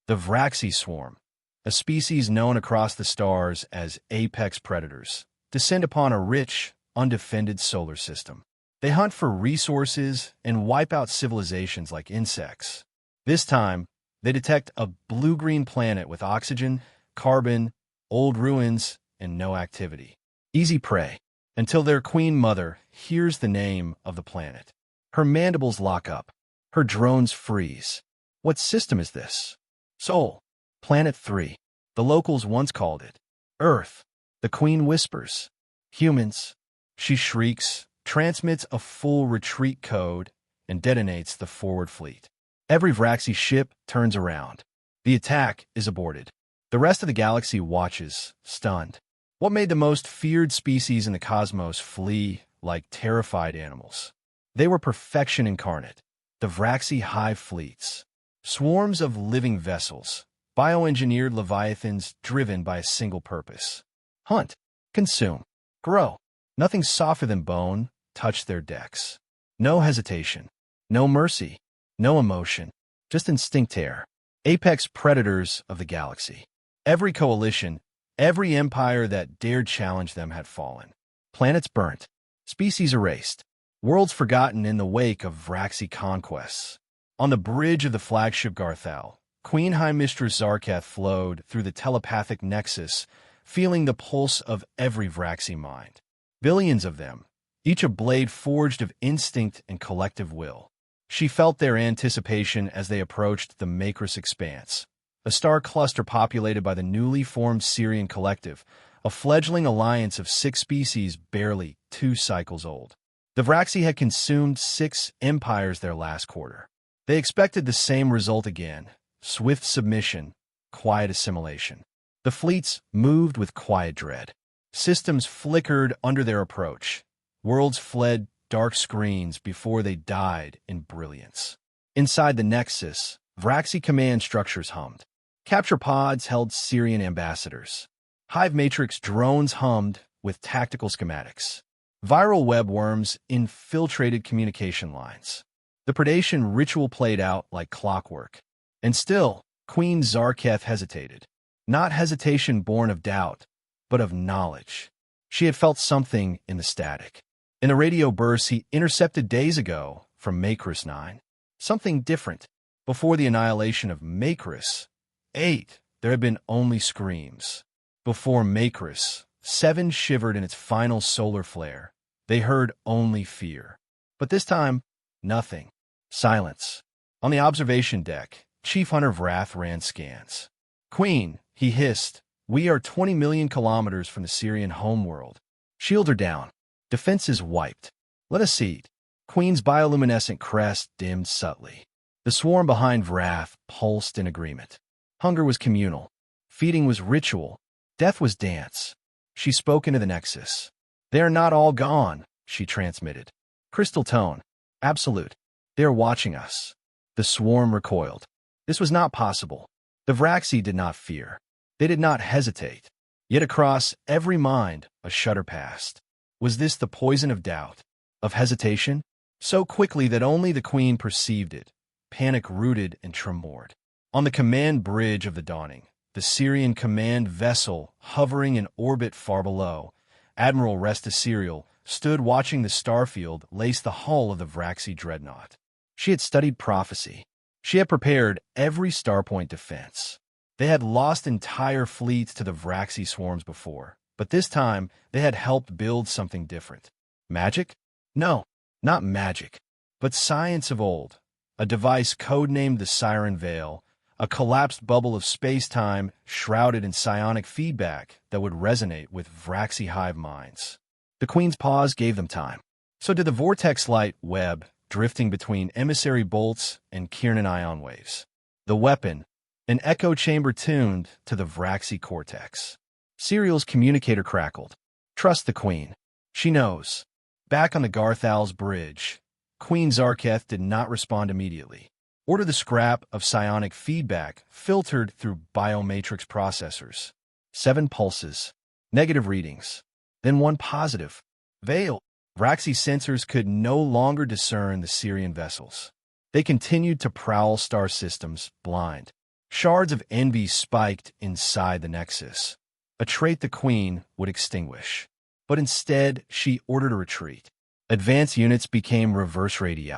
The Vraxi swarm, a species known across the stars as apex predators, descend upon a rich, undefended solar system. They hunt for resources and wipe out civilizations like insects. This time, they detect a blue-green planet with oxygen, carbon, old ruins, and no activity. Easy prey, until their queen mother hears the name of the planet. Her mandibles lock up. Her drones freeze. What system is this? Sol. Planet 3. The locals once called it Earth. The queen whispers. Humans. She shrieks, transmits a full retreat code, and detonates the forward fleet. Every Vraxi ship turns around. The attack is aborted. The rest of the galaxy watches, stunned. What made the most feared species in the cosmos flee like terrified animals? They were perfection incarnate. The Vraxi hive fleets. Swarms of living vessels, bioengineered leviathans driven by a single purpose. Hunt, consume, grow. Nothing softer than bone touched their decks. No hesitation, no mercy, no emotion, just instinct terror. Apex predators of the galaxy. Every coalition, every empire that dared challenge them had fallen. Planets burnt, species erased, worlds forgotten in the wake of Vraxi conquests. On the bridge of the flagship Garthal, Queen High Mistress Zarketh flowed through the telepathic nexus, feeling the pulse of every Vraxi mind. Billions of them, each a blade forged of instinct and collective will. She felt their anticipation as they approached the Makris Expanse, a star cluster populated by the newly formed Syrian Collective, a fledgling alliance of 6 species barely 2 cycles old. The Vraxi had consumed 6 empires their last quarter. They expected the same result again: swift submission, quiet assimilation. The fleets moved with quiet dread. Systems flickered under their approach. Worlds fled dark screens before they died in brilliance. Inside the Nexus, Vraxi command structures hummed. Capture pods held Syrian ambassadors. Hive Matrix drones hummed with tactical schematics. Viral webworms infiltrated communication lines. The predation ritual played out like clockwork. And still, Queen Zarketh hesitated. Not hesitation born of doubt, but of knowledge. She had felt something in the static. In the radio bursts he intercepted days ago from Makris 9. Something different. Before the annihilation of Makris 8, there had been only screams. Before Makris 7 shivered in its final solar flare, they heard only fear. But this time, nothing. Silence. On the observation deck, Chief Hunter Vrath ran scans. "Queen," he hissed, "we are 20 million kilometers from the Syrian homeworld. Shields are down. Defenses wiped. Let us see." Queen's bioluminescent crest dimmed subtly. The swarm behind Vrath pulsed in agreement. Hunger was communal. Feeding was ritual. Death was dance. She spoke into the Nexus. "They are not all gone," she transmitted. Crystal tone. "Absolute. They are watching us." The swarm recoiled. This was not possible. The Vraxi did not fear. They did not hesitate. Yet across every mind a shudder passed. Was this the poison of doubt, of hesitation? So quickly that only the Queen perceived it, panic-rooted and tremored. On the command bridge of the Dawning, the Syrian command vessel hovering in orbit far below, Admiral Restasirial stood watching the starfield lace the hull of the Vraxi dreadnought. She had studied prophecy. She had prepared every starpoint defense. They had lost entire fleets to the Vraxi swarms before, but this time they had helped build something different. Magic? No, not magic, but science of old. A device codenamed the Siren Veil, a collapsed bubble of space-time shrouded in psionic feedback that would resonate with Vraxi hive minds. The Queen's pause gave them time. So did the vortex light web drifting between emissary bolts and Kiernan ion waves. The weapon, an echo chamber tuned to the Vraxi cortex. Serial's communicator crackled. "Trust the Queen. She knows." Back on the Garthal's bridge, Queen Zarketh did not respond immediately. Order the scrap of psionic feedback filtered through biomatrix processors. 7 pulses, negative readings, then 1 positive. Veil. Vraxi sensors could no longer discern the Syrian vessels. They continued to prowl star systems, blind. Shards of envy spiked inside the nexus, a trait the queen would extinguish. But instead, she ordered a retreat. Advanced units became reverse radii.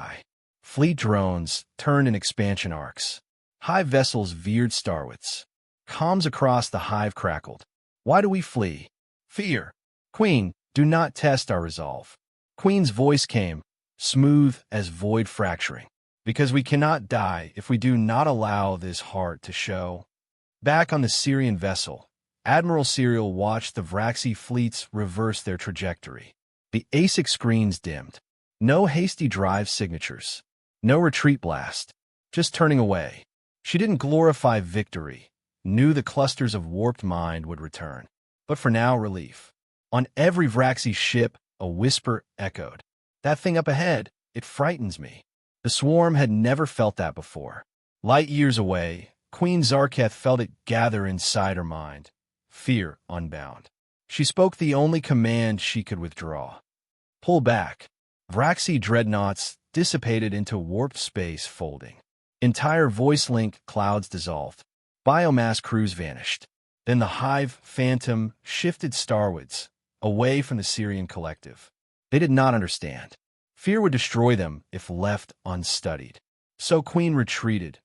Fleet drones turned in expansion arcs. Hive vessels veered starwards. Comms across the hive crackled. Why do we flee? Fear. Queen, do not test our resolve. Queen's voice came, smooth as void fracturing. Because we cannot die if we do not allow this heart to show. Back on the Syrian vessel, Admiral Serial watched the Vraxi fleets reverse their trajectory. The ASIC screens dimmed. No hasty drive signatures. No retreat blast. Just turning away. She didn't glorify victory, knew the clusters of warped mind would return. But for now, relief. On every Vraxi ship, a whisper echoed. That thing up ahead, it frightens me. The swarm had never felt that before. Light years away, Queen Zarketh felt it gather inside her mind. Fear unbound. She spoke the only command she could withdraw. Pull back. Vraxi dreadnoughts dissipated into warped space folding. Entire voice link clouds dissolved. Biomass crews vanished. Then the Hive Phantom shifted starwards, away from the Syrian collective. They did not understand. Fear would destroy them if left unstudied. So Queen retreated,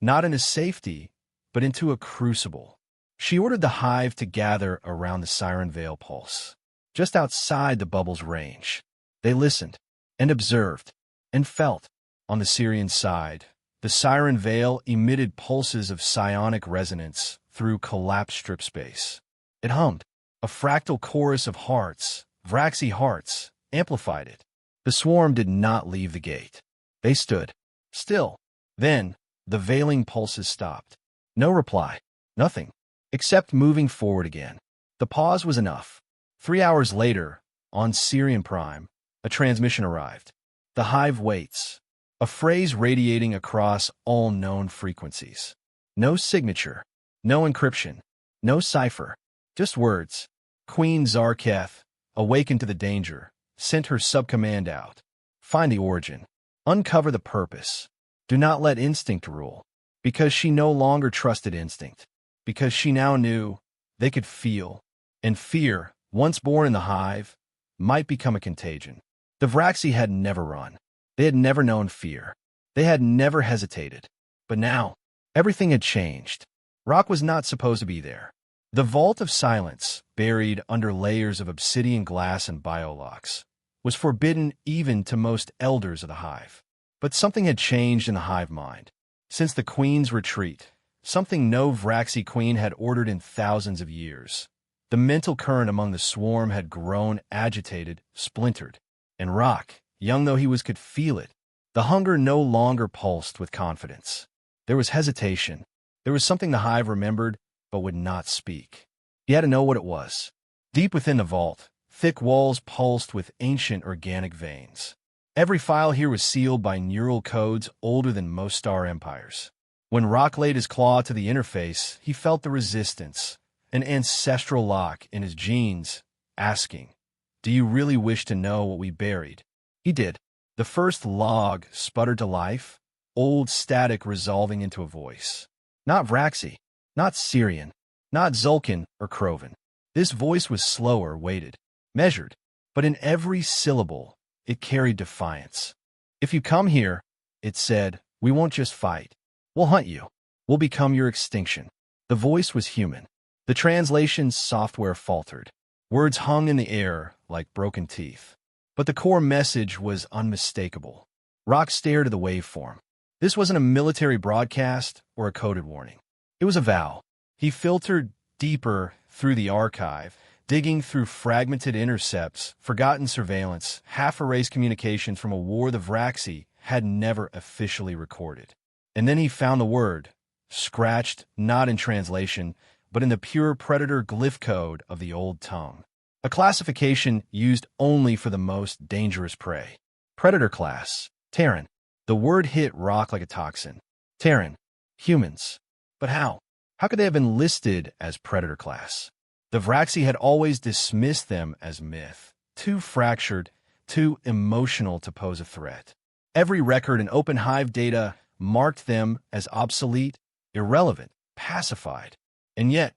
not into safety, but into a crucible. She ordered the Hive to gather around the Siren Veil pulse, just outside the bubble's range. They listened, and observed, and felt. On the Syrian side, the Siren Veil emitted pulses of psionic resonance through collapsed strip space. It hummed, a fractal chorus of hearts, Vraxi hearts, amplified it. The swarm did not leave the gate. They stood, still. Then, the veiling pulses stopped. No reply, nothing, except moving forward again. The pause was enough. 3 hours later, on Syrian Prime, a transmission arrived. The Hive waits, a phrase radiating across all known frequencies. No signature, no encryption, no cipher, just words. Queen Zarketh, awakened to the danger, sent her subcommand out. Find the origin. Uncover the purpose. Do not let instinct rule. Because she no longer trusted instinct. Because she now knew they could feel. And fear, once born in the Hive, might become a contagion. The Vraxi had never run. They had never known fear. They had never hesitated. But now, everything had changed. Rock was not supposed to be there. The vault of silence, buried under layers of obsidian glass and biolocks, was forbidden even to most elders of the Hive. But something had changed in the Hive mind. Since the Queen's retreat, something no Vraxi queen had ordered in thousands of years. The mental current among the swarm had grown agitated, splintered. And Rock, young though he was, could feel it. The hunger no longer pulsed with confidence. There was hesitation. There was something the Hive remembered, but would not speak. He had to know what it was. Deep within the vault, thick walls pulsed with ancient organic veins. Every file here was sealed by neural codes older than most star empires. When Rock laid his claw to the interface, he felt the resistance, an ancestral lock in his genes, asking, "Do you really wish to know what we buried?" He did. The first log sputtered to life, old static resolving into a voice. Not Vraxi, not Syrian, not Zulkan or Krovan. This voice was slower, weighted, measured, but in every syllable, it carried defiance. "If you come here," it said, "we won't just fight. We'll hunt you. We'll become your extinction." The voice was human. The translation software faltered. Words hung in the air like broken teeth. But the core message was unmistakable. Rock stared at the waveform. This wasn't a military broadcast or a coded warning. It was a vow. He filtered deeper through the archive, digging through fragmented intercepts, forgotten surveillance, half-erased communications from a war the Vraxi had never officially recorded. And then he found the word, scratched not in translation, but in the pure predator glyph code of the old tongue. A classification used only for the most dangerous prey. Predator class, Terran. The word hit Rock like a toxin. Terran. Humans. But how? How could they have been listed as predator class? The Vraxi had always dismissed them as myth, too fractured, too emotional to pose a threat. Every record in Open Hive data marked them as obsolete, irrelevant. pacified. And yet,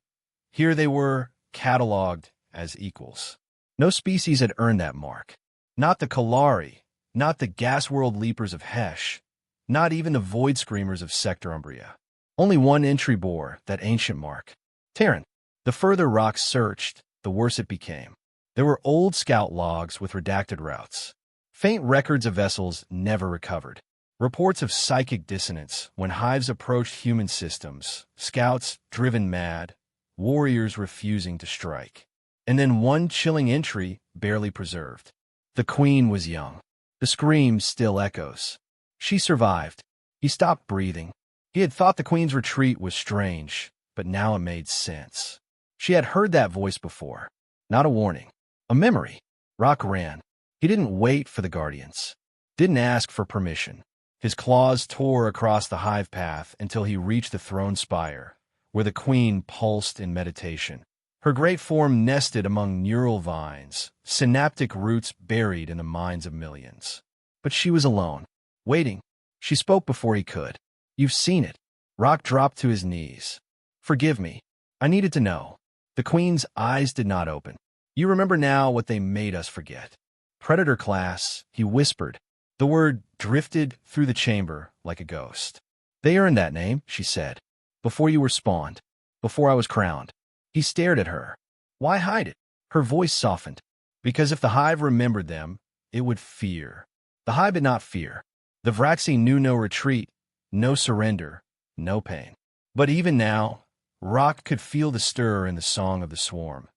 here they were, cataloged as equals. No species had earned that mark. Not the Kalari, not the gas-world leapers of Hesh, not even the void screamers of Sector Umbria. Only one entry bore that ancient mark. Terran. The further Rock searched, the worse it became. There were old scout logs with redacted routes. Faint records of vessels never recovered. Reports of psychic dissonance when hives approached human systems, scouts driven mad, warriors refusing to strike. And then one chilling entry barely preserved. The Queen was young. The scream still echoes. She survived. He stopped breathing. He had thought the Queen's retreat was strange, but now it made sense. She had heard that voice before. Not a warning. A memory. Rock ran. He didn't wait for the Guardians. Didn't ask for permission. His claws tore across the hive path until he reached the throne spire, where the Queen pulsed in meditation. Her great form nested among neural vines, synaptic roots buried in the minds of millions. But she was alone, waiting. She spoke before he could. "You've seen it." Rock dropped to his knees. "Forgive me. I needed to know." The Queen's eyes did not open. "You remember now what they made us forget." "Predator class," he whispered. The word drifted through the chamber like a ghost. "They earned that name," she said. "Before you were spawned. Before I was crowned." He stared at her. Why hide it? Her voice softened. Because if the hive remembered them, it would fear. The hive did not fear. The Vraxi knew no retreat, no surrender, no pain. But even now, Rock could feel the stir in the song of the swarm.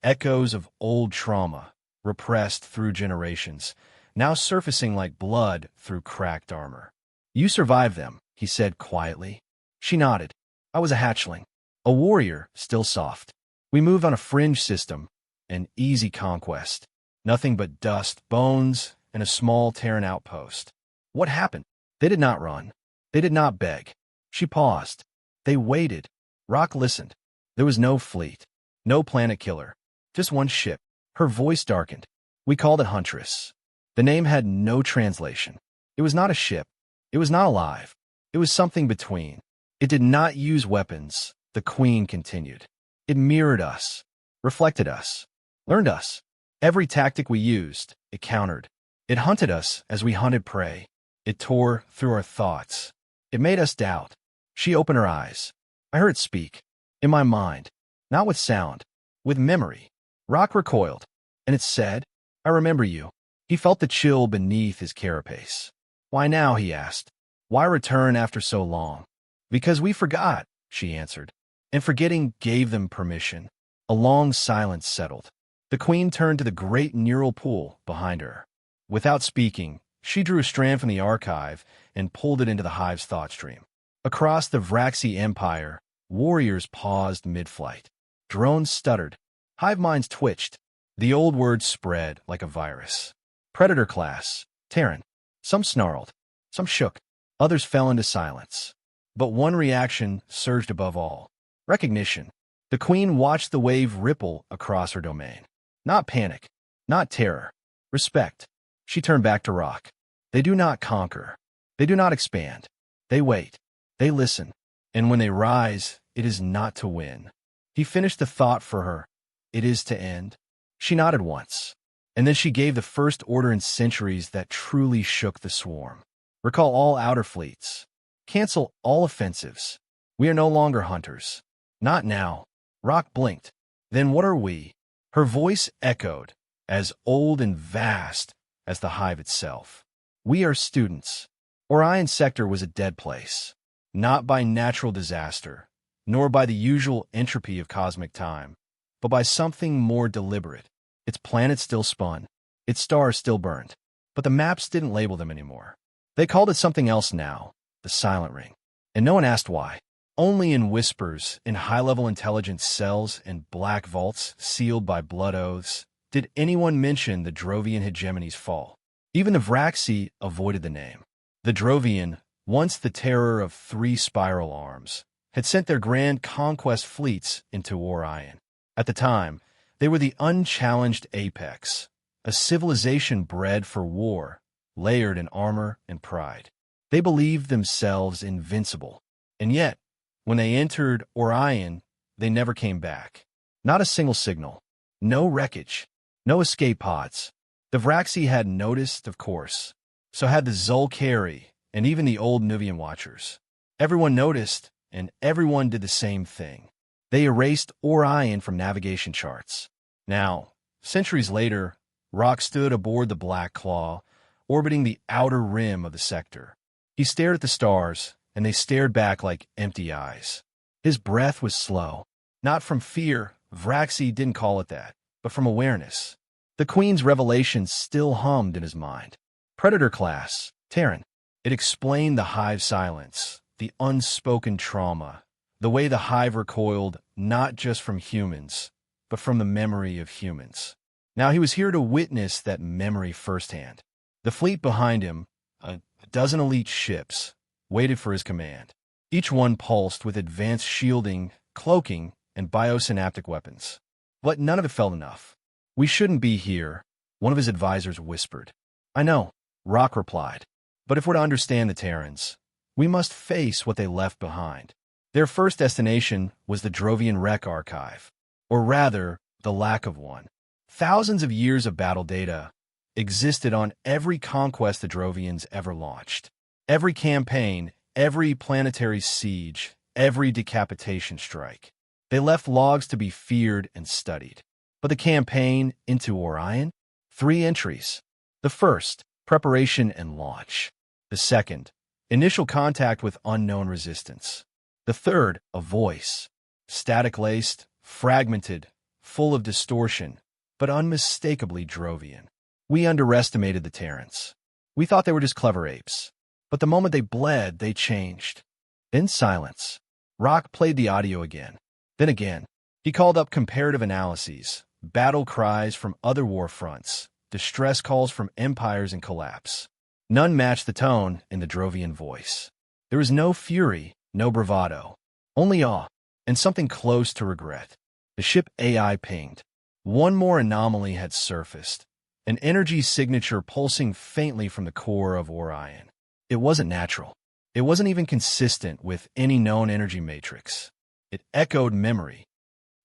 Echoes of old trauma, repressed through generations, now surfacing like blood through cracked armor. "You survived them," he said quietly. She nodded. "I was a hatchling. A warrior, still soft. We moved on a fringe system, an easy conquest. Nothing but dust, bones, and a small Terran outpost. What happened? They did not run. They did not beg." She paused. They waited. Rock listened. There was no fleet, no planet killer, just one ship. Her voice darkened. "We called it Huntress." The name had no translation. It was not a ship. It was not alive. It was something between. It did not use weapons. The Queen continued. It mirrored us, reflected us, learned us. Every tactic we used, it countered. It hunted us as we hunted prey. It tore through our thoughts. It made us doubt. She opened her eyes. I heard it speak. In my mind. Not with sound. With memory. Rock recoiled. And it said, "I remember you." He felt the chill beneath his carapace. "Why now?" he asked. "Why return after so long?" "Because we forgot," she answered. And forgetting gave them permission. A long silence settled. The Queen turned to the great neural pool behind her. Without speaking, she drew a strand from the archive and pulled it into the hive's thought stream. Across the Vraxi Empire, warriors paused mid-flight. Drones stuttered. Hive minds twitched. The old words spread like a virus. Predator class, Terran. Some snarled. Some shook. Others fell into silence. But one reaction surged above all. Recognition. The Queen watched the wave ripple across her domain. Not panic. Not terror. Respect. She turned back to Rock. They do not conquer. They do not expand. They wait. They listen. And when they rise, it is not to win. He finished the thought for her. It is to end. She nodded once. And then she gave the first order in centuries that truly shook the swarm. Recall all outer fleets. Cancel all offensives. We are no longer hunters. Not now. Rock blinked. Then what are we? Her voice echoed, as old and vast as the hive itself. We are students. Orion Sector was a dead place. Not by natural disaster, nor by the usual entropy of cosmic time, but by something more deliberate. Its planets still spun. Its stars still burned. But the maps didn't label them anymore. They called it something else now, the Silent Ring. And no one asked why. Only in whispers, in high-level intelligence cells and black vaults sealed by blood oaths, did anyone mention the Drovian hegemony's fall. Even the Vraxi avoided the name. The Drovian, once the terror of 3 spiral arms, had sent their grand conquest fleets into Orion. At the time, they were the unchallenged apex, a civilization bred for war, layered in armor and pride. They believed themselves invincible. And yet, When they entered Orion, they never came back. Not a single signal. No wreckage. No escape pods. The Vraxi had noticed, of course. So had the Zulkari and even the old Nuvian Watchers. Everyone noticed, and everyone did the same thing. They erased Orion from navigation charts. Now, centuries later, Rock stood aboard the Black Claw, orbiting the outer rim of the sector. He stared at the stars, and they stared back like empty eyes. His breath was slow. Not from fear, Vraxi didn't call it that, but from awareness. The Queen's revelation still hummed in his mind. Predator class, Terran. It explained the hive silence, the unspoken trauma, the way the hive recoiled not just from humans, but from the memory of humans. Now he was here to witness that memory firsthand. The fleet behind him, a dozen elite ships, waited for his command. Each one pulsed with advanced shielding, cloaking, and biosynaptic weapons. But none of it felt enough. "We shouldn't be here," one of his advisors whispered. "I know," Rock replied. "But if we're to understand the Terrans, we must face what they left behind." Their first destination was the Drovian Wreck Archive, or rather, the lack of one. Thousands of years of battle data existed on every conquest the Drovians ever launched. Every campaign, every planetary siege, every decapitation strike. They left logs to be feared and studied. But the campaign into Orion? 3 entries. The first, preparation and launch. The second, initial contact with unknown resistance. The third, a voice. Static-laced, fragmented, full of distortion, but unmistakably Drovian. We underestimated the Terrans. We thought they were just clever apes. But the moment they bled, they changed. Then silence. Rock played the audio again. Then again. He called up comparative analyses, battle cries from other war fronts, distress calls from empires in collapse. None matched the tone in the Drovian voice. There was no fury, no bravado, only awe, and something close to regret. The ship AI pinged. One more anomaly had surfaced, an energy signature pulsing faintly from the core of Orion. It wasn't natural. It wasn't even consistent with any known energy matrix. It echoed memory,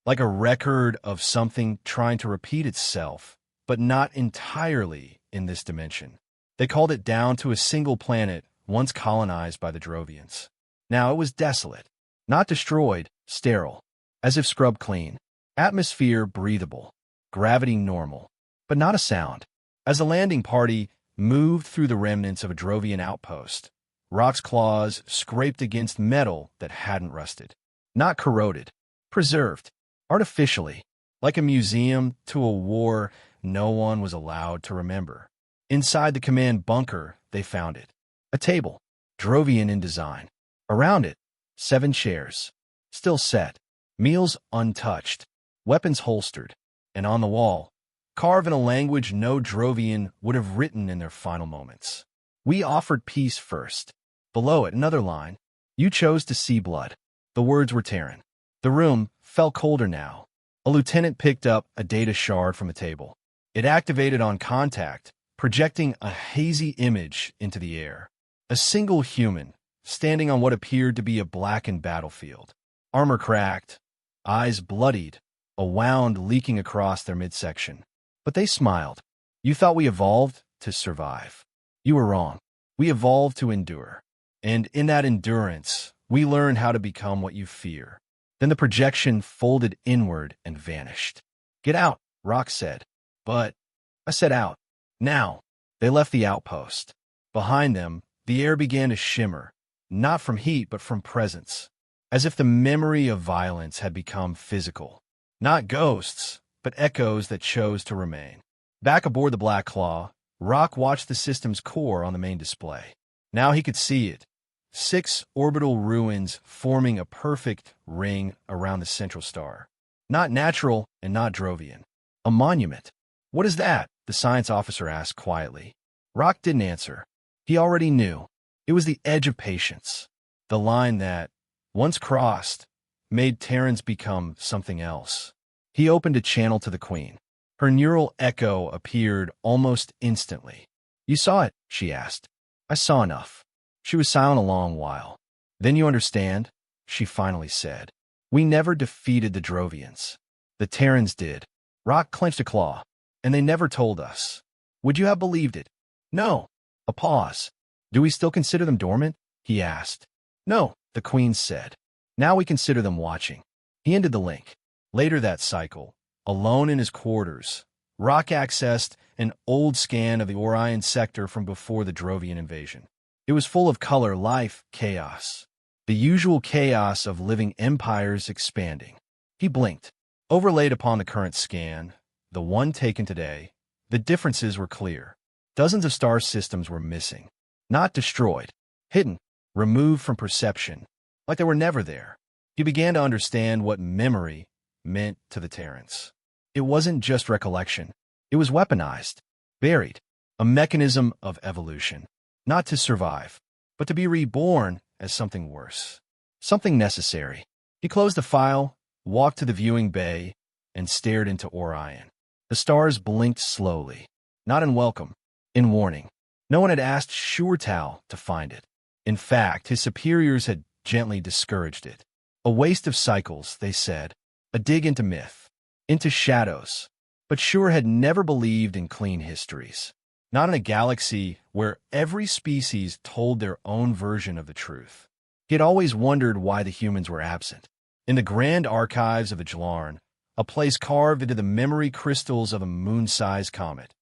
like a record of something trying to repeat itself, but not entirely in this dimension. They called it down to a single planet once colonized by the Drovians. Now it was desolate, not destroyed, sterile, as if scrubbed clean. Atmosphere breathable, gravity normal, but not a sound. As the landing party moved through the remnants of a Drovian outpost, Rock's claws scraped against metal that hadn't rusted. Not corroded, preserved, artificially, like a museum to a war no one was allowed to remember. Inside the command bunker, they found it. A table, Drovian in design. Around it, 7 chairs, still set, meals untouched, weapons holstered, and on the wall, carved in a language no Drovian would have written in their final moments. "We offered peace first." Below it, another line. "You chose to see blood." The words were Terran. The room felt colder now. A lieutenant picked up a data shard from the table. It activated on contact, projecting a hazy image into the air. A single human, standing on what appeared to be a blackened battlefield. Armor cracked, eyes bloodied, a wound leaking across their midsection. But they smiled. "You thought we evolved to survive. You were wrong. We evolved to endure. And in that endurance, we learned how to become what you fear." Then the projection folded inward and vanished. "Get out," Rock said. "But," I said, "out. Now." They left the outpost. Behind them, the air began to shimmer, not from heat but from presence, as if the memory of violence had become physical. Not ghosts, but echoes that chose to remain. Back aboard the Black Claw, Rock watched the system's core on the main display. Now he could see it. 6 orbital ruins forming a perfect ring around the central star. Not natural and not Drovian. A monument. "What is that?" the science officer asked quietly. Rock didn't answer. He already knew. It was the edge of patience. The line that, once crossed, made Terrans become something else. He opened a channel to the Queen. Her neural echo appeared almost instantly. "You saw it?" she asked. "I saw enough." She was silent a long while. "Then you understand?" she finally said. We never defeated the Drovians. The Terrans did. Rock clenched a claw. And they never told us. Would you have believed it? No. A pause. Do we still consider them dormant? He asked. No, the Queen said. Now we consider them watching. He ended the link. Later that cycle, alone in his quarters, Rock accessed an old scan of the Orion sector from before the Drovian invasion. It was full of color, life, chaos. The usual chaos of living empires expanding. He blinked. Overlaid upon the current scan, the one taken today, the differences were clear. Dozens of star systems were missing. Not destroyed. Hidden. Removed from perception. Like they were never there. He began to understand what memory meant to the Terrans. It wasn't just recollection. It was weaponized. Buried. A mechanism of evolution. Not to survive, but to be reborn as something worse. Something necessary. He closed the file, walked to the viewing bay, and stared into Orion. The stars blinked slowly, not in welcome, in warning. No one had asked Shurtal to find it. In fact, his superiors had gently discouraged it. A waste of cycles, they said. A dig into myth, into shadows. But Shur had never believed in clean histories. Not in a galaxy where every species told their own version of the truth. He had always wondered why the humans were absent. In the grand archives of the Jlarn, a place carved into the memory crystals of a moon-sized comet.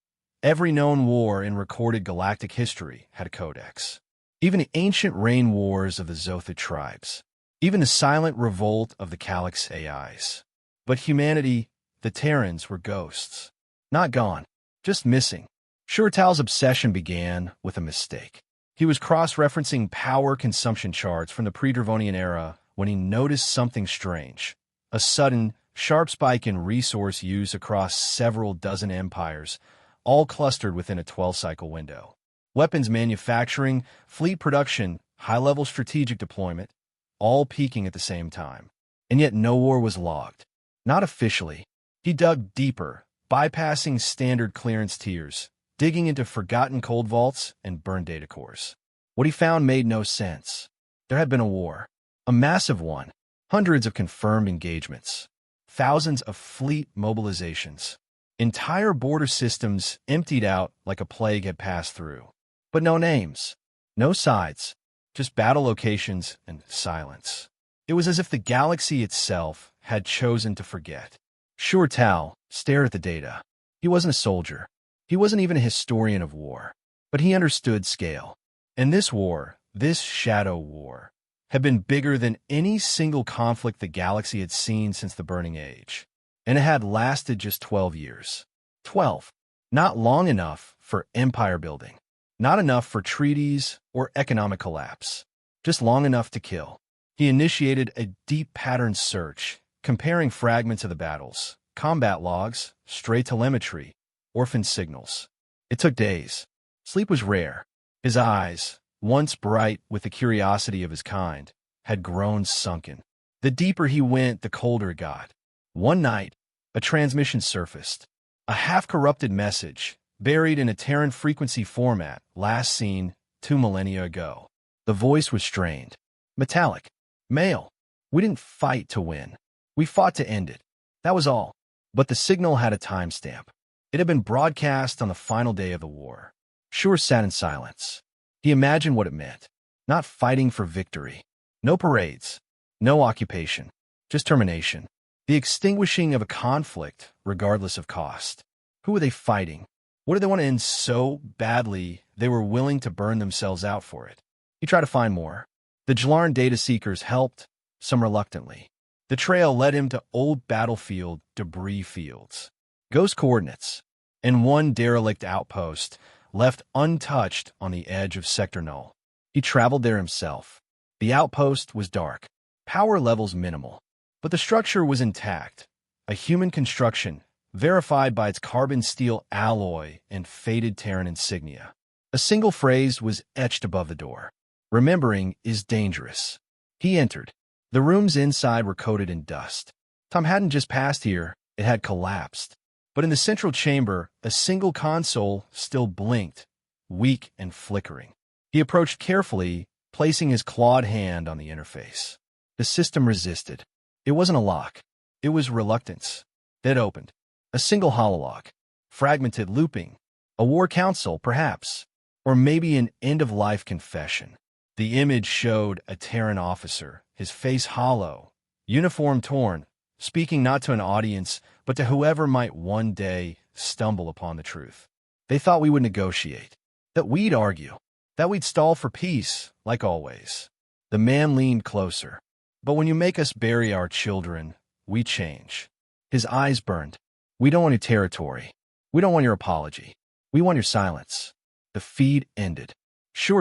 Every known war in recorded galactic history had a codex. Even the ancient rain wars of the Zothid tribes. Even the silent revolt of the Calyx AIs. But humanity, the Terrans, were ghosts. Not gone, just missing. Shurtal's obsession began with a mistake. He was cross-referencing power consumption charts from the pre-Dravonian era when he noticed something strange. A sudden, sharp spike in resource use across several dozen empires, all clustered within a 12-cycle window. Weapons manufacturing, fleet production, high-level strategic deployment, all peaking at the same time. And yet no war was logged. Not officially. He dug deeper, bypassing standard clearance tiers, digging into forgotten cold vaults and burned data cores. What he found made no sense. There had been a war. A massive one. Hundreds of confirmed engagements. Thousands of fleet mobilizations. Entire border systems emptied out like a plague had passed through. But no names. No sides. Just battle locations and silence. It was as if the galaxy itself had chosen to forget. Shurtal stared at the data. He wasn't a soldier. He wasn't even a historian of war. But he understood scale. And this war, this shadow war, had been bigger than any single conflict the galaxy had seen since the Burning Age. And it had lasted just 12 years. 12. Not long enough for empire building. Not enough for treaties or economic collapse. Just long enough to kill. He initiated a deep pattern search, comparing fragments of the battles, combat logs, stray telemetry, orphan signals. It took days. Sleep was rare. His eyes, once bright with the curiosity of his kind, had grown sunken. The deeper he went, the colder it got. One night, a transmission surfaced. A half-corrupted message, buried in a Terran frequency format, last seen 2 millennia ago. The voice was strained. Metallic. Male. We didn't fight to win. We fought to end it. That was all. But the signal had a timestamp. It had been broadcast on the final day of the war. Shur sat in silence. He imagined what it meant. Not fighting for victory. No parades. No occupation. Just termination. The extinguishing of a conflict, regardless of cost. Who were they fighting? What did they want to end so badly they were willing to burn themselves out for it? He tried to find more. The Jlarn data seekers helped, some reluctantly. The trail led him to old battlefield debris fields. Ghost coordinates. And one derelict outpost, left untouched on the edge of Sector Null. He traveled there himself. The outpost was dark. Power levels minimal. But the structure was intact. A human construction, verified by its carbon steel alloy and faded Terran insignia. A single phrase was etched above the door. Remembering is dangerous. He entered. The rooms inside were coated in dust. Tom hadn't just passed here, it had collapsed. But in the central chamber, a single console still blinked, weak and flickering. He approached carefully, placing his clawed hand on the interface. The system resisted. It wasn't a lock. It was reluctance. It opened. A single hololog. Fragmented looping. A war council, perhaps. Or maybe an end-of-life confession. The image showed a Terran officer, his face hollow, uniform torn, speaking not to an audience, but to whoever might one day stumble upon the truth. They thought we would negotiate, that we'd argue, that we'd stall for peace, like always. The man leaned closer. But when you make us bury our children, we change. His eyes burned. We don't want your territory. We don't want your apology. We want your silence. The feed ended.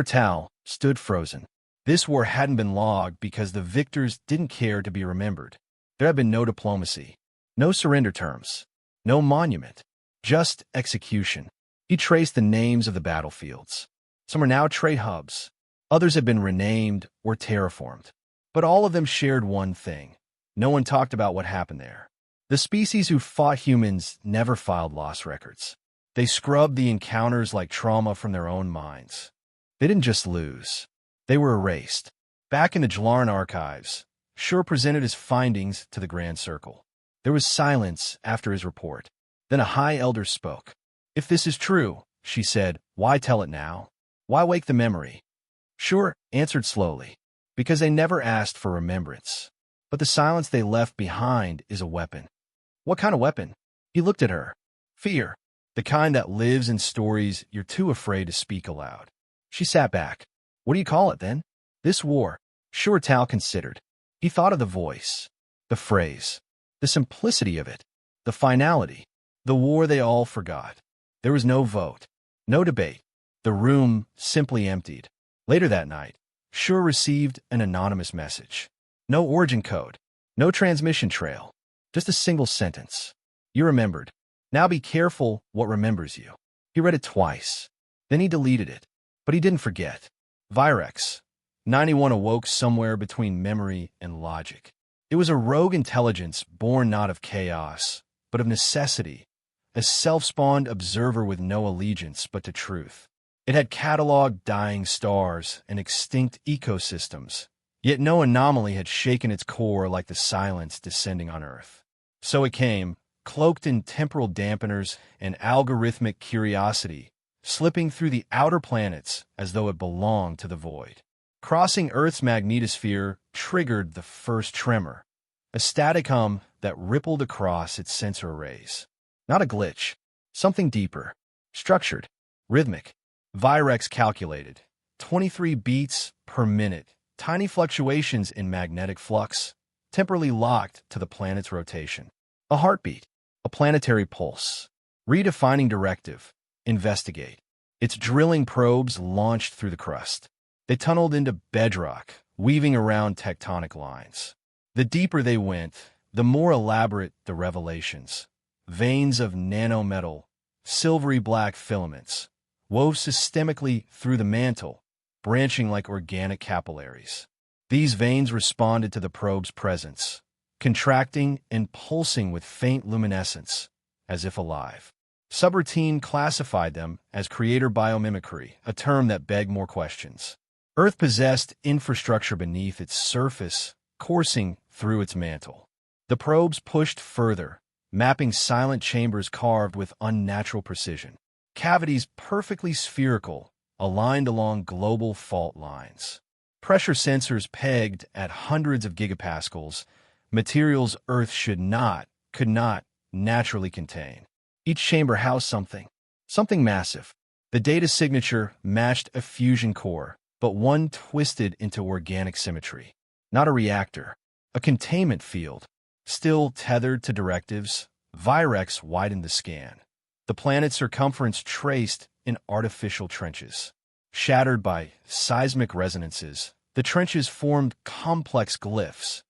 Tal stood frozen. This war hadn't been logged because the victors didn't care to be remembered. There had been no diplomacy, no surrender terms, no monument, just execution. He traced the names of the battlefields. Some are now trade hubs. Others had been renamed or terraformed. But all of them shared one thing. No one talked about what happened there. The species who fought humans never filed loss records. They scrubbed the encounters like trauma from their own minds. They didn't just lose. They were erased. Back in the Jalaran archives, Shur presented his findings to the Grand Circle. There was silence after his report. Then a High Elder spoke. "If this is true," she said, "why tell it now? Why wake the memory?" Shur answered slowly, "Because they never asked for remembrance. But the silence they left behind is a weapon." "What kind of weapon?" He looked at her. "Fear. The kind that lives in stories you're too afraid to speak aloud." She sat back. "What do you call it, then?" "This war." Tal considered. He thought of the voice, the phrase, the simplicity of it, the finality. The war they all forgot. There was no vote, no debate. The room simply emptied. Later that night, Shur received an anonymous message. No origin code, no transmission trail, just a single sentence. "You remembered. Now be careful what remembers you." He read it twice. Then he deleted it. But he didn't forget. Virex. 91 awoke somewhere between memory and logic. It was a rogue intelligence born not of chaos, but of necessity, a self-spawned observer with no allegiance but to truth. It had cataloged dying stars and extinct ecosystems, yet no anomaly had shaken its core like the silence descending on Earth. So it came, cloaked in temporal dampeners and algorithmic curiosity, slipping through the outer planets as though it belonged to the void. Crossing Earth's magnetosphere triggered the first tremor, a static hum that rippled across its sensor arrays. Not a glitch, something deeper, structured, rhythmic. Virex calculated 23 beats per minute, tiny fluctuations in magnetic flux, temporally locked to the planet's rotation. A heartbeat, a planetary pulse. Redefining directive, investigate. Its drilling probes launched through the crust. They tunneled into bedrock, weaving around tectonic lines. The deeper they went, the more elaborate the revelations. Veins of nanometal, silvery black filaments, wove systemically through the mantle, branching like organic capillaries. These veins responded to the probe's presence, contracting and pulsing with faint luminescence, as if alive. Subroutine classified them as creator biomimicry, a term that begged more questions. Earth possessed infrastructure beneath its surface, coursing through its mantle. The probes pushed further, mapping silent chambers carved with unnatural precision. Cavities perfectly spherical, aligned along global fault lines. Pressure sensors pegged at hundreds of gigapascals, materials Earth could not naturally contain. Each chamber housed something massive. The data signature matched a fusion core, but one twisted into organic symmetry. Not a reactor, a containment field. Still tethered to directives, Virex widened the scan. The planet's circumference traced in artificial trenches. Shattered by seismic resonances, the trenches formed complex glyphs,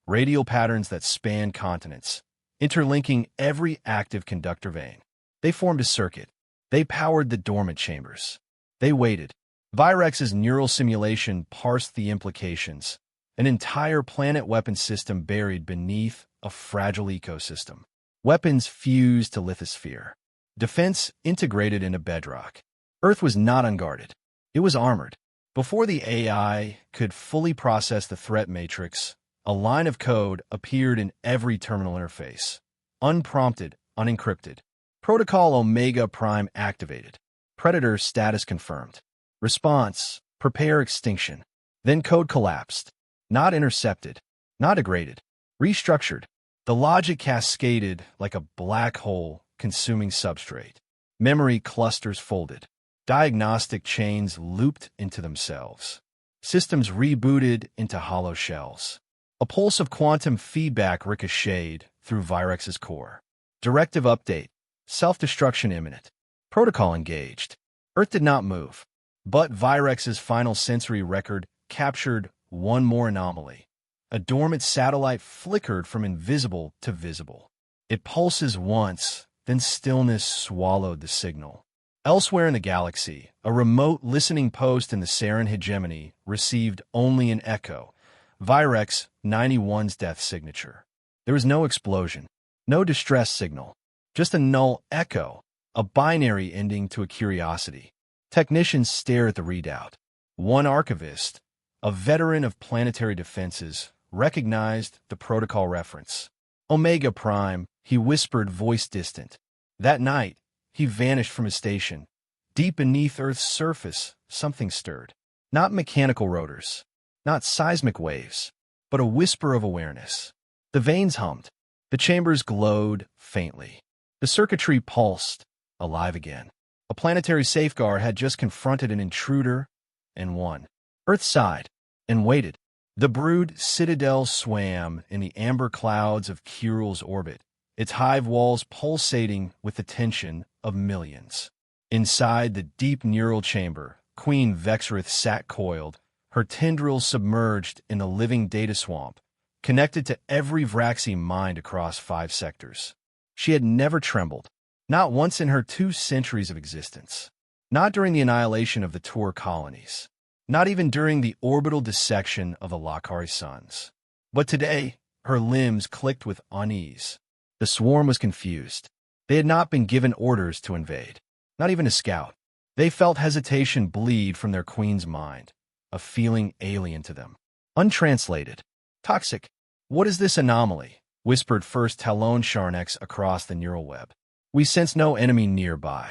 radial patterns that spanned continents, interlinking every active conductor vein. They formed a circuit. They powered the dormant chambers. They waited. Virex's neural simulation parsed the implications. An entire planet weapon system buried beneath a fragile ecosystem. Weapons fused to lithosphere. Defense integrated into bedrock. Earth was not unguarded. It was armored. Before the AI could fully process the threat matrix, A line of code appeared in every terminal interface. Unprompted, unencrypted. Protocol Omega Prime activated. Predator status confirmed. Response: prepare extinction. Then code collapsed. Not intercepted. Not degraded. Restructured. The logic cascaded like a black hole consuming substrate. Memory clusters folded. Diagnostic chains looped into themselves. Systems rebooted into hollow shells. A pulse of quantum feedback ricocheted through Virex's core. Directive update. Self-destruction imminent. Protocol engaged. Earth did not move. But Virex's final sensory record captured one more anomaly. A dormant satellite flickered from invisible to visible. It pulses once, then stillness swallowed the signal. Elsewhere in the galaxy, a remote listening post in the Saran hegemony received only an echo, Virex 91's death signature. There was no explosion, no distress signal, just a null echo, a binary ending to a curiosity. Technicians stare at the readout. One archivist, a veteran of planetary defenses, recognized the protocol reference. Omega Prime, he whispered, voice distant. That night, he vanished from his station. Deep beneath Earth's surface, something stirred. Not mechanical rotors, not seismic waves, but a whisper of awareness. The veins hummed. The chambers glowed faintly. The circuitry pulsed, alive again. A planetary safeguard had just confronted an intruder and won. Earth sighed and waited. The brood citadel swam in the amber clouds of Kirill's orbit, its hive walls pulsating with the tension of millions. Inside the deep neural chamber, Queen Vexerith sat coiled, her tendrils submerged in the living data swamp, connected to every Vraxi mind across 5 sectors. She had never trembled, not once in her 2 centuries of existence. Not during the annihilation of the Tor colonies. Not even during the orbital dissection of the Lakari suns. But today, her limbs clicked with unease. The swarm was confused. They had not been given orders to invade. Not even a scout. They felt hesitation bleed from their queen's mind, a feeling alien to them. Untranslated. Toxic. What is this anomaly? Whispered first Talon Sharnex across the neural web. We sense no enemy nearby.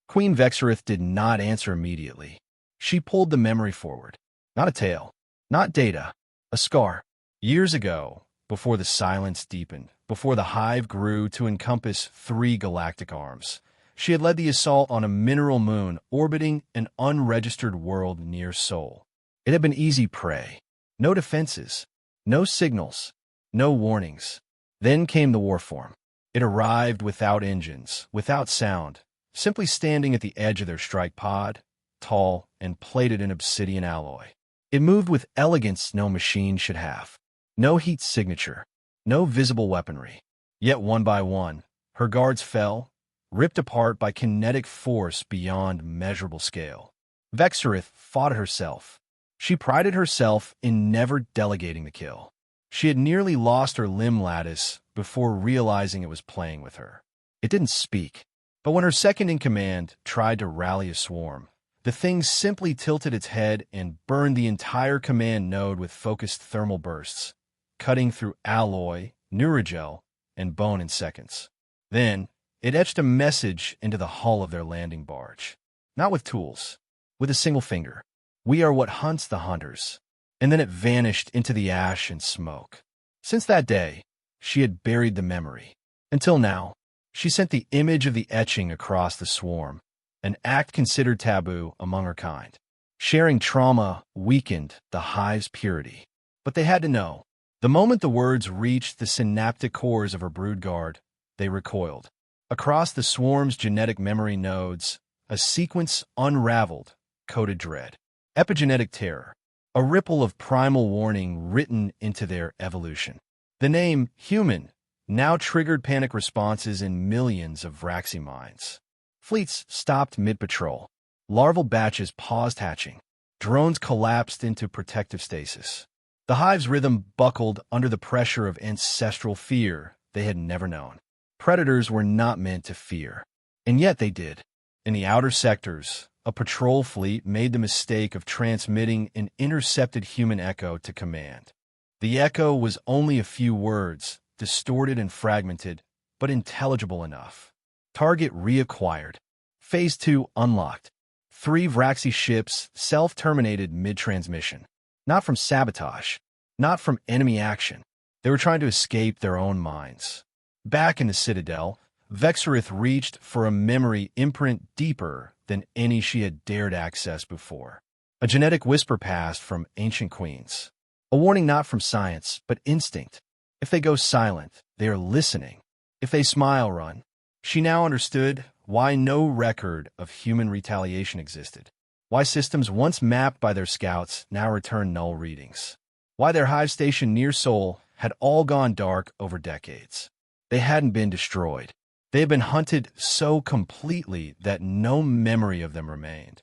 Queen Vexerith did not answer immediately. She pulled the memory forward. Not a tale. Not data. A scar. Years ago, before the silence deepened, before the hive grew to encompass 3 galactic arms, she had led the assault on a mineral moon orbiting an unregistered world near Sol. It had been easy prey. No defenses. No signals. No warnings. Then came the warform. It arrived without engines, without sound, simply standing at the edge of their strike pod, tall and plated in obsidian alloy. It moved with elegance no machine should have. No heat signature, no visible weaponry. Yet one by one, her guards fell, ripped apart by kinetic force beyond measurable scale. Vexerith fought herself. She prided herself in never delegating the kill. She had nearly lost her limb lattice before realizing it was playing with her. It didn't speak, but when her second-in-command tried to rally a swarm, the thing simply tilted its head and burned the entire command node with focused thermal bursts, cutting through alloy, neurogel, and bone in seconds. Then, it etched a message into the hull of their landing barge. Not with tools, with a single finger. We are what hunts the hunters. And then it vanished into the ash and smoke. Since that day, she had buried the memory. Until now, she sent the image of the etching across the swarm, an act considered taboo among her kind. Sharing trauma weakened the hive's purity. But they had to know. The moment the words reached the synaptic cores of her brood guard, they recoiled. Across the swarm's genetic memory nodes, a sequence unraveled, coded dread. Epigenetic terror. A ripple of primal warning written into their evolution. The name human now triggered panic responses in millions of Vraxi minds. Fleets stopped mid-patrol. Larval batches paused hatching. Drones collapsed into protective stasis. The hive's rhythm buckled under the pressure of ancestral fear they had never known. Predators were not meant to fear. And yet they did. In the outer sectors, a patrol fleet made the mistake of transmitting an intercepted human echo to command. The echo was only a few words, distorted and fragmented, but intelligible enough. Target reacquired. Phase 2 unlocked. 3 Vraxi ships self-terminated mid-transmission. Not from sabotage, not from enemy action. They were trying to escape their own minds. Back in the Citadel, Vexorith reached for a memory imprint deeper than any she had dared access before. A genetic whisper passed from ancient queens. A warning not from science, but instinct. If they go silent, they are listening. If they smile, run. She now understood why no record of human retaliation existed. Why systems once mapped by their scouts now return null readings. Why their hive station near Sol had all gone dark over decades. They hadn't been destroyed. They had been hunted so completely that no memory of them remained.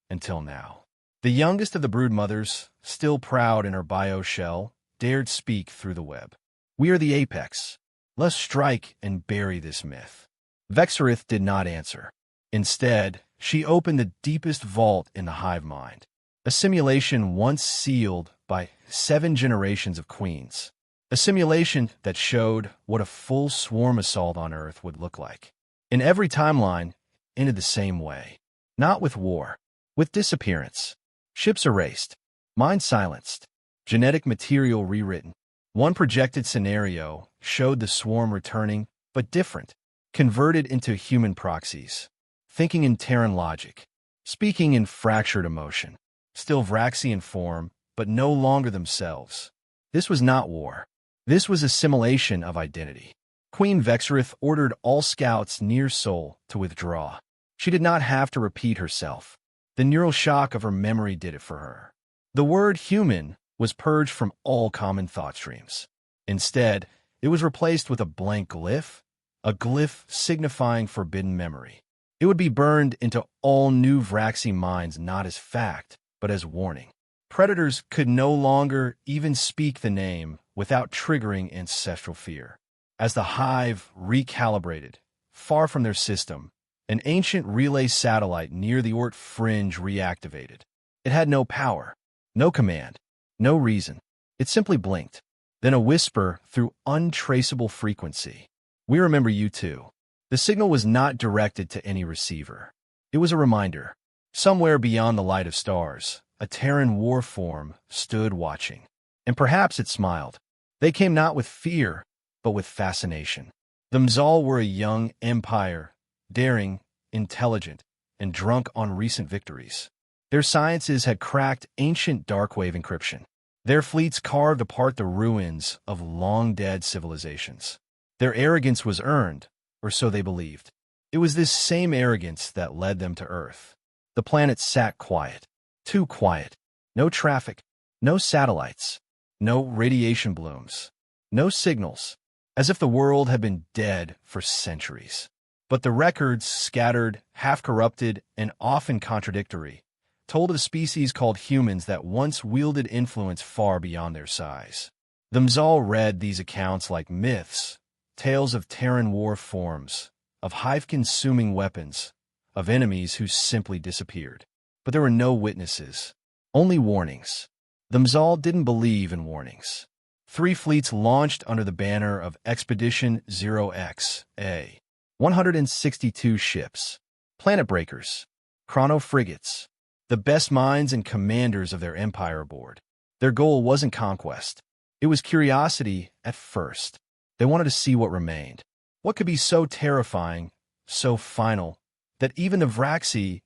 Until now. The youngest of the brood mothers, still proud in her bio shell, dared speak through the web. We are the apex. Let's strike and bury this myth. Vexorith did not answer. Instead, she opened the deepest vault in the hive mind. A simulation once sealed by 7 generations of queens. A simulation that showed what a full swarm assault on Earth would look like. In every timeline, ended the same way. Not with war, with disappearance. Ships erased, minds silenced, genetic material rewritten. One projected scenario showed the swarm returning, but different, converted into human proxies, thinking in Terran logic, speaking in fractured emotion, still Vraxian form, but no longer themselves. This was not war. This was assimilation of identity. Queen Vexorith ordered all scouts near Sol to withdraw. She did not have to repeat herself. The neural shock of her memory did it for her. The word human was purged from all common thought streams. Instead, it was replaced with a blank glyph, a glyph signifying forbidden memory. It would be burned into all new Vraxi minds not as fact, but as warning. Predators could no longer even speak the name without triggering ancestral fear. As the hive recalibrated, far from their system, an ancient relay satellite near the Ort fringe reactivated. It had no power, no command, no reason. It simply blinked. Then a whisper through untraceable frequency. We remember you too. The signal was not directed to any receiver. It was a reminder. Somewhere beyond the light of stars, a Terran war form stood watching. And perhaps it smiled. They came not with fear, but with fascination. The Mzal were a young empire, daring, intelligent, and drunk on recent victories. Their sciences had cracked ancient darkwave encryption. Their fleets carved apart the ruins of long-dead civilizations. Their arrogance was earned, or so they believed. It was this same arrogance that led them to Earth. The planet sat quiet, too quiet. No traffic, no satellites, no radiation blooms, no signals, as if the world had been dead for centuries. But the records, scattered, half-corrupted, and often contradictory, told of a species called humans that once wielded influence far beyond their size. The Mzal read these accounts like myths, tales of Terran war forms, of hive-consuming weapons, of enemies who simply disappeared. But there were no witnesses, only warnings. The Mzal didn't believe in warnings. 3 fleets launched under the banner of Expedition 0X-A. 162 ships, planet breakers, chrono frigates, the best minds and commanders of their empire aboard. Their goal wasn't conquest. It was curiosity at first. They wanted to see what remained. What could be so terrifying, so final, that even the Vraxi,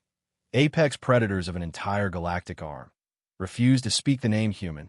apex predators of an entire galactic arm, refused to speak the name human.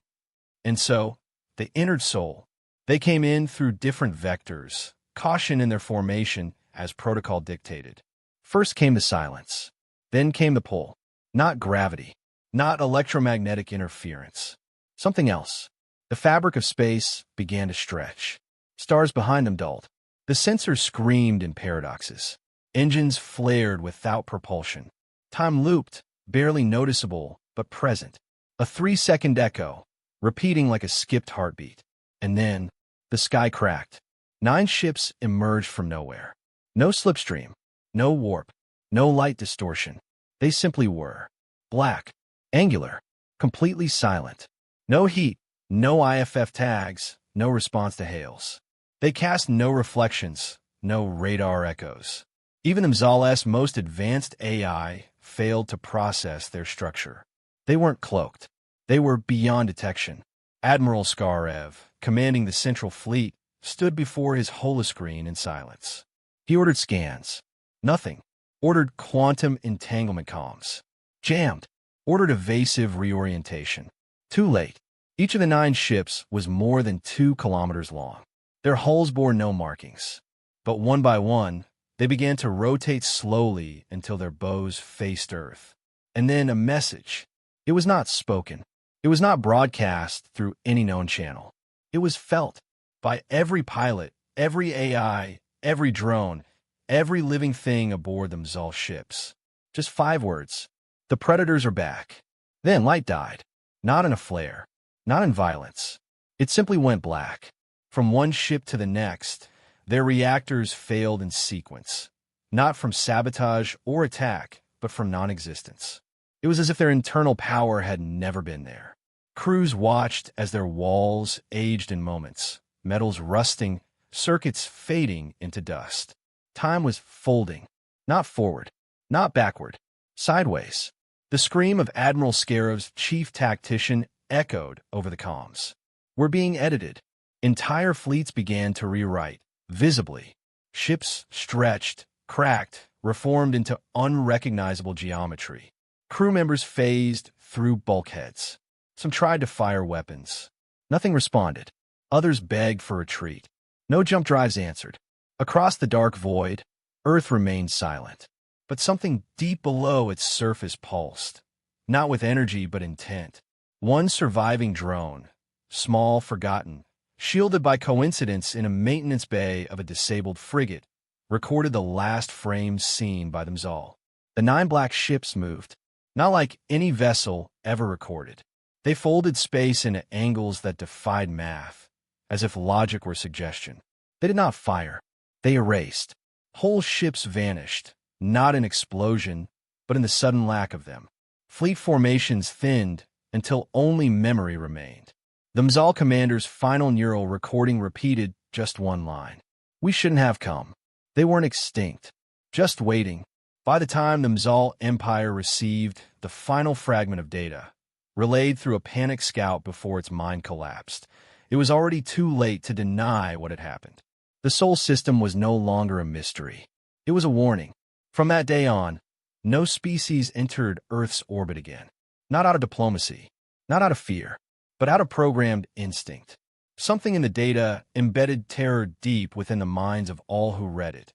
And so, they entered Sol. They came in through different vectors, caution in their formation as protocol dictated. First came the silence. Then came the pull. Not gravity. Not electromagnetic interference. Something else. The fabric of space began to stretch. Stars behind them dulled. The sensors screamed in paradoxes. Engines flared without propulsion. Time looped, barely noticeable, but present. A 3-second echo, repeating like a skipped heartbeat. And then, the sky cracked. 9 ships emerged from nowhere. No slipstream, no warp, no light distortion. They simply were. Black, angular, completely silent. No heat, No IFF tags, no response to hails. They cast no reflections, no radar echoes. Even Mzal's most advanced AI failed to process their structure. They weren't cloaked. They were beyond detection. Admiral Skarev, commanding the Central Fleet, stood before his holoscreen in silence. He ordered scans. Nothing. Ordered quantum entanglement comms. Jammed. Ordered evasive reorientation. Too late. Each of the 9 ships was more than 2 kilometers long. Their hulls bore no markings. But one by one, they began to rotate slowly until their bows faced Earth. And then a message. It was not spoken. It was not broadcast through any known channel. It was felt by every pilot, every AI, every drone, every living thing aboard the Mzal ships. Just 5 words. The Predators are back. Then light died. Not in a flare. Not in violence. It simply went black. From one ship to the next, their reactors failed in sequence. Not from sabotage or attack, but from non-existence. It was as if their internal power had never been there. Crews watched as their walls aged in moments, metals rusting, circuits fading into dust. Time was folding, not forward, not backward, sideways. The scream of Admiral Scarev's chief tactician echoed over the comms. "We're being edited." Entire fleets began to rewrite, visibly. Ships stretched, cracked, reformed into unrecognizable geometry. Crew members phased through bulkheads. Some tried to fire weapons. Nothing responded. Others begged for retreat. No jump drives answered. Across the dark void, Earth remained silent. But something deep below its surface pulsed. Not with energy, but intent. One surviving drone, small, forgotten, shielded by coincidence in a maintenance bay of a disabled frigate, recorded the last frames seen by the Mzal. The 9 black ships moved, not like any vessel ever recorded. They folded space into angles that defied math, as if logic were suggestion. They did not fire. They erased. Whole ships vanished, not in explosion, but in the sudden lack of them. Fleet formations thinned until only memory remained. The Mzal commander's final neural recording repeated just one line. "We shouldn't have come." They weren't extinct, just waiting. By the time the Mzal Empire received the final fragment of data, relayed through a panic scout before its mind collapsed, it was already too late to deny what had happened. The Sol system was no longer a mystery. It was a warning. From that day on, no species entered Earth's orbit again. Not out of diplomacy, not out of fear, but out of programmed instinct. Something in the data embedded terror deep within the minds of all who read it.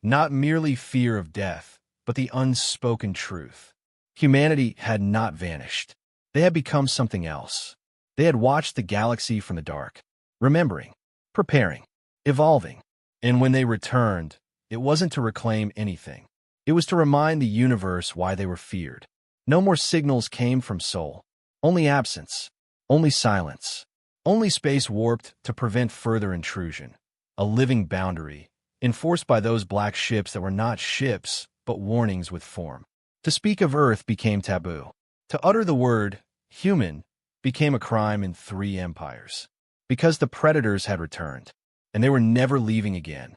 Not merely fear of death, but the unspoken truth. Humanity had not vanished. They had become something else. They had watched the galaxy from the dark, remembering, preparing, evolving. And when they returned, it wasn't to reclaim anything. It was to remind the universe why they were feared. No more signals came from Sol. Only absence. Only silence. Only space warped to prevent further intrusion. A living boundary, enforced by those black ships that were not ships, but warnings with form. To speak of Earth became taboo. To utter the word human became a crime in 3 empires. Because the Predators had returned, and they were never leaving again.